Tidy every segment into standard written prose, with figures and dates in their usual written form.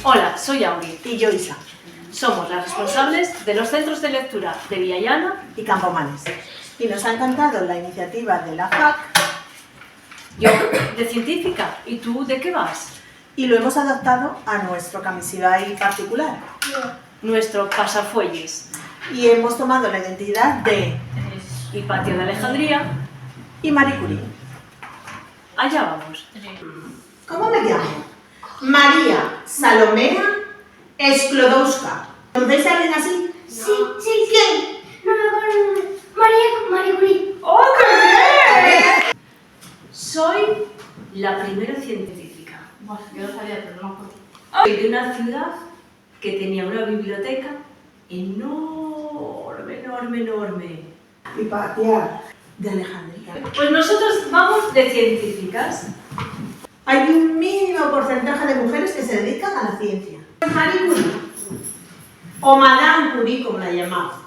Hola, soy Auri Y yo, Isa. Somos las responsables de los centros de lectura de Villallana Y Campomanes. Y nos ha encantado la iniciativa de la FAC Yo de científica. ¿Y tú de qué vas? y lo hemos adaptado a nuestro camisibay particular. Nuestro pasafuelles. Y hemos tomado la identidad de Hipatia de Alejandría. y Marie Curie. Allá vamos. ¿Cómo me llamo? María Salomea Sklodowska. ¿Conocéis a alguien así? Sí. ¿Quién? No me acuerdo el nombre. María Curie. ¡Oh, qué bien! Soy la primera científica. Bueno, yo lo sabía, pero no me acuerdo. Soy de una ciudad que tenía una biblioteca enorme. Hipatia de Alejandría. Pues nosotros vamos de científicas. Hay un mínimo porcentaje de mujeres que se dedican a la ciencia. Marie Curie, o Madame Curie, como la llamaba.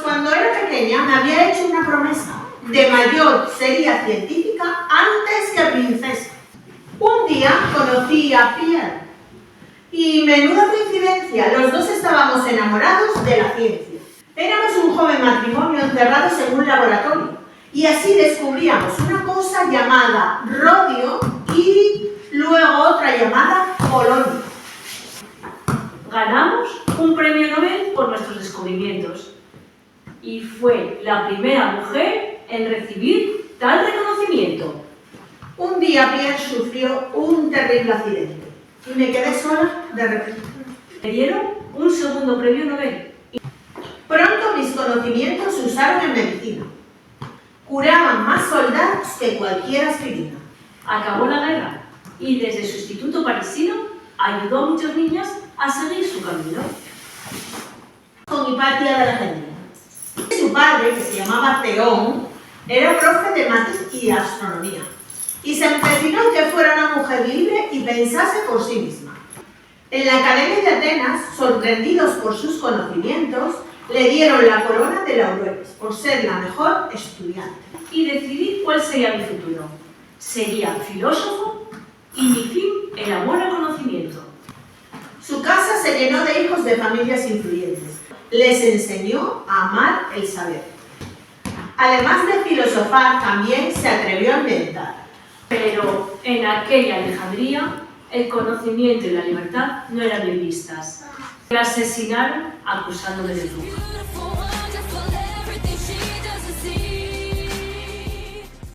Cuando era pequeña me había hecho una promesa. De mayor sería científica antes que princesa. Un día conocí a Pierre y menuda coincidencia, los dos estábamos enamorados de la ciencia. Éramos un joven matrimonio encerrados en un laboratorio y así descubríamos una cosa llamada rodio y luego otra llamada polonio. Ganamos un premio Nobel por nuestros descubrimientos y fue la primera mujer en recibir tal reconocimiento. Un día Pierre sufrió un terrible accidente y me quedé sola de repente. Me dieron un segundo premio Nobel. Pronto mis conocimientos se usaron en medicina. Curaban más soldados que cualquier aspirina. Acabó la guerra y desde su instituto parisino ayudó a muchos niños a seguir su camino. Con Hipatia de Alejandría. Su padre, que se llamaba Teón, era profe de mates y astronomía. Y se empecinó en que fuera una mujer libre y pensase por sí misma. En la Academia de Atenas, sorprendidos por sus conocimientos, le dieron la corona de laureles por ser la mejor estudiante. Y decidí cuál sería mi futuro. Sería filósofo y mi fin el amor al conocimiento. Su casa se llenó de hijos de familias influyentes. Les enseñó a amar el saber. Además de filosofar, también se atrevió a inventar. Pero en aquella Alejandría, el conocimiento y la libertad no eran bien vistas. Me asesinaron acusándome de bruja.